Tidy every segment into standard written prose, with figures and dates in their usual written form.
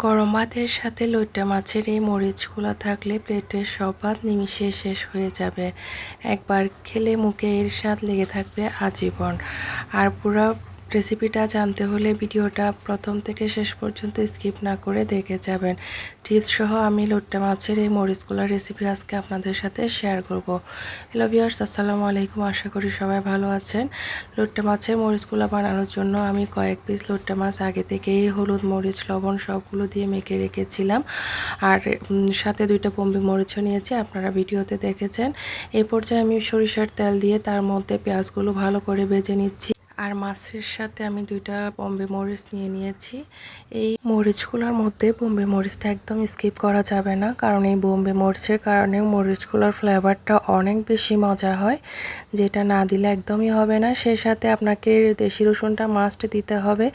গরম ভাতের সাথে লইট্টা মাছের এই মরিচগুলো থাকলে প্লেটের সব ভাত নিমিষে শেষ হয়ে যাবে। একবার খেলে মুখে এর স্বাদ লেগে থাকবে আজীবন। আর পুরো রেসিপিটা জানতে হলে ভিডিওটা প্রথম থেকে শেষ পর্যন্ত স্কিপ না করে দেখে যাবেন। টিপস সহ আমি লইট্টা মাছের এই মরিচগুলোর রেসিপি আজকে আপনাদের সাথে শেয়ার করব। হ্যালো ভিউয়ার্স, আসসালামু আলাইকুম। আশা করি সবাই ভালো আছেন। লইট্টা মাছের মরিচগুলো বানানোর জন্য আমি কয়েক পিস লইট্টা মাছ আগে থেকেই হলুদ, মরিচ, লবণ সবগুলো দিয়ে মেখে রেখেছিলাম। আর সাথে 2টা পম্বি মরিচও নিয়েছি, আপনারা ভিডিওতে দেখেছেন। এই পর্যায়ে আমি সরিষার তেল দিয়ে তার মধ্যে পেঁয়াজগুলো ভালো করে ভেজে নিচ্ছি। আর মাছের সাথে আমি 2টা বম্বে মরিচ নিয়ে নিয়েছি। এই মরিচগুলোর মধ্যে বম্বে মরিচটা একদম স্কিপ করা যাবে না, কারণ এই বম্বে মরিচের কারণে মরিচগুলোর ফ্লেভারটা অনেক বেশি মজা হয়, যেটা না দিলে একদমই হবে না। সেই সাথে আপনাকে দেশি রসুনটা মাস্ট দিতে হবে।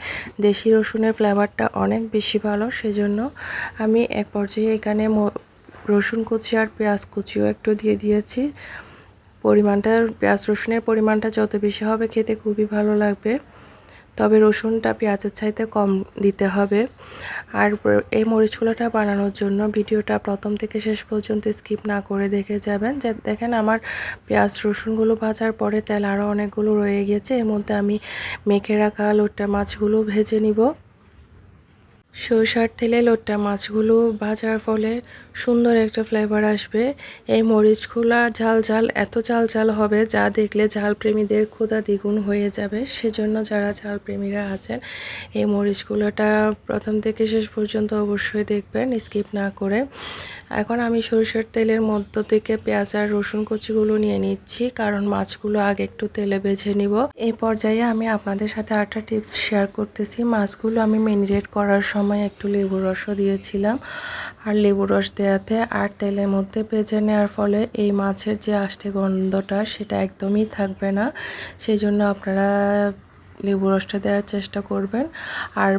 দেশি রসুনের ফ্লেভারটা অনেক বেশি ভালো, সেজন্য আমি এক পর্যায়ে এখানে রসুন কুচি আর পেঁয়াজ কুচিও একটু দিয়ে দিয়েছি। পেঁয়াজ রসুনের পরিমাণটা যত বেশি হবে খেতে খুবই ভালো লাগবে, তবে রসুনটা পেঁয়াজের চাইতে কম দিতে হবে। আর এই মরিচগুলোটা বানানোর জন্য ভিডিওটা প্রথম থেকে শেষ পর্যন্ত স্কিপ না করে দেখে যাবেন। যে দেখেন আমার পেঁয়াজ রসুনগুলো ভাজার পরে তেল আরও অনেকগুলো রয়ে গিয়েছে। এর মধ্যে আমি মেখে রাখা লইট্টা মাছগুলো ভেজে নিব। সরষার তেলে লইট্টা মাছগুলো ভাজার ফলে সুন্দর একটা ফ্লেভার আসবে। এই মরিচগুলো ঝাল ঝাল, এত ঝাল ঝাল হবে যা দেখলে ঝাল প্রেমীদের ক্ষুধা দ্বিগুণ হয়ে যাবে। সেজন্য যারা ঝাল প্রেমীরা আছেন এই মরিচগুলোটা প্রথম থেকে শেষ পর্যন্ত অবশ্যই দেখবেন, স্কিপ না করে। এখন আমি সরিষার তেলের মধ্য থেকে পেঁয়াজ আর রসুন কুচিগুলো নিয়ে নিচ্ছি, কারণ মাছগুলো আগে একটু তেলে ভেজে নিব। এই পর্যায়ে আমি আপনাদের সাথে আরেকটা টিপস শেয়ার করতেছি। মাছগুলো আমি ম্যারিনেট করার সময় একটু লেবুর রসও দিয়েছিলাম, আর লেবুর রস দেওয়াতে আর তেলের মধ্যে ভেজে নেওয়ার ফলে এই মাছের যে আষ্টে গন্ধটা সেটা একদমই থাকবে না। সেই জন্য আপনারা লেবু রসটা দেওয়ার চেষ্টা করবেন। আর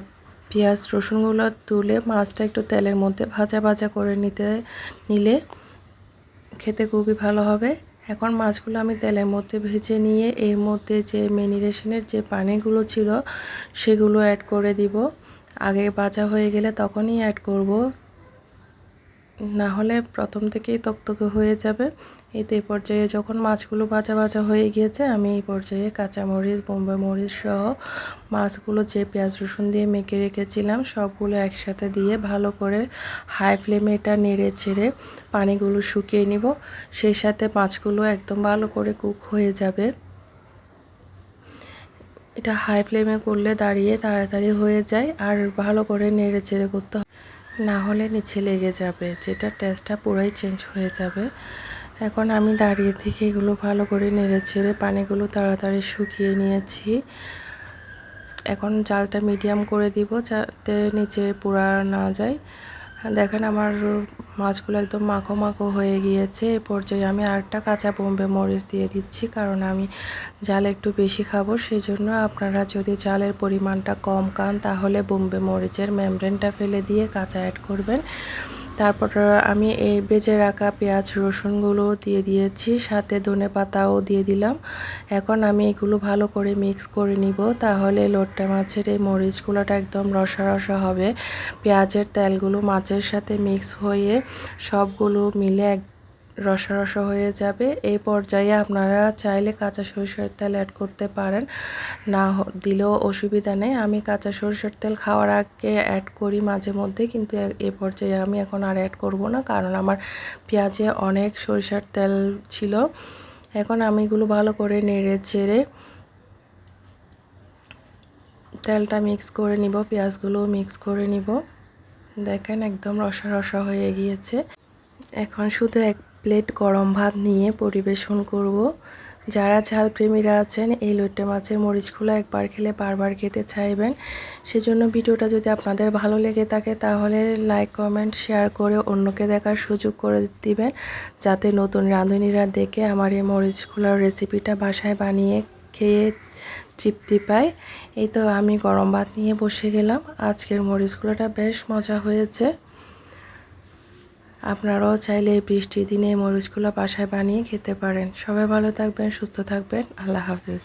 পেঁয়াজ রসুনগুলো তুলে মাছটা একটু তেলের মধ্যে ভাজা ভাজা করে নিলে খেতে খুবই ভালো হবে। এখন মাছগুলো আমি তেলের মধ্যে ভেজে নিয়ে এর মধ্যে যে ম্যারিনেশনের যে পানিগুলো ছিল সেগুলো অ্যাড করে দিব। আগে ভাজা হয়ে গেলে তখনই অ্যাড করব, না হলে প্রথম থেকেই তকতকে হয়ে যাবে। এই পর্যায়ে যখন মাছগুলো ভাজা ভাজা হয়ে গিয়েছে, আমি এই পর্যায়ে কাঁচামরিচ, বোম্বাই মরিচ সহ মাছগুলো যে পেঁয়াজ রসুন দিয়ে মেখে রেখেছিলাম সবগুলো একসাথে দিয়ে ভালো করে হাই ফ্লেমে এটা নেড়ে চেড়ে পানিগুলো শুকিয়ে নিব। সেই সাথে মাছগুলো একদম ভালো করে কুক হয়ে যাবে। এটা হাই ফ্লেমে করলে দাঁড়িয়ে তাড়াতাড়ি হয়ে যায়, আর ভালো করে নেড়ে চেড়ে করতে হবে, না হলে নিচে লেগে যাবে, যেটা টেস্টটা পুরাই চেঞ্জ হয়ে যাবে। এখন আমি দাঁড়িয়ে থেকে এগুলো ভালো করে নেড়ে চেড়ে পানিগুলো তাড়াতাড়ি শুকিয়ে নিয়েছি। এখন জালটা মিডিয়াম করে দিব যাতে নিচে পুড়া না যায়। দেখেন আমার মাছগুলো একদম মাখো মাখো হয়ে গিয়েছে। এ পর্যায়ে আমি আরেকটা কাঁচা বোম্বে মরিচ দিয়ে দিচ্ছি, কারণ আমি জাল একটু বেশি খাবো। সেজন্য আপনারা যদি জালের পরিমাণটা কম খান তাহলে বোম্বে মরিচের মেমব্রেনটা ফেলে দিয়ে কাঁচা অ্যাড করবেন। তারপর আমি এই ভেজে রাখা পেঁয়াজ রসুনগুলো দিয়ে দিয়েছি, সাথে ধনেপাতাও দিয়ে দিলাম। এখন আমি এগুলো ভালো করে মিক্স করে নিব, তাহলে লইট্টা মাছের এই মরিচগুলোটা একদম রসা রসা হবে। পেঁয়াজের তেলগুলো মাছের সাথে মিক্স হয়ে সবগুলো মিলে রসা রসা হয়ে যাবে। এই পর্যায়ে আপনারা চাইলে কাঁচা সরিষার তেল অ্যাড করতে পারেন, না দিলেও অসুবিধা নেই। আমি কাঁচা সরিষার তেল খাওয়ার আগে অ্যাড করি মাঝে মধ্যে, কিন্তু এই পর্যায়ে আমি এখন আর অ্যাড করব না, কারণ আমার পেঁয়াজে অনেক সরিষার তেল ছিল। এখন আমি এগুলো ভালো করে নেড়ে চেড়ে তেলটা মিক্স করে নিব, পেঁয়াজগুলো মিক্স করে নিব। দেখেন একদম রসা রসা হয়ে গিয়েছে। এখন শুধু এক প্লেট গরম ভাত নিয়ে পরিবেশন করব। যারা ঝাল প্রেমীরা আছেন এই লইট্টা মাছের মরিচগুলো একবার খেলে বারবার খেতে চাইবেন। সেজন্য ভিডিওটা যদি আপনাদের ভালো লেগে থাকে তাহলে লাইক, কমেন্ট, শেয়ার করে অন্যকে দেখার সুযোগ করে দিবেন, যাতে নতুন রাঁধুনিরা দেখে আমার এই মরিচগুলোর রেসিপিটা বাসায় বানিয়ে খেয়ে তৃপ্তি পায়। এই তো আমি গরম ভাত নিয়ে বসে গেলাম। আজকের মরিচগুলোটা বেশ মজা হয়েছে। আপনারাও চাইলে এই বৃষ্টির দিনে এই মরিচগুলো বাসায় বানিয়ে খেতে পারেন। সবাই ভালো থাকবেন, সুস্থ থাকবেন। আল্লাহ হাফেজ।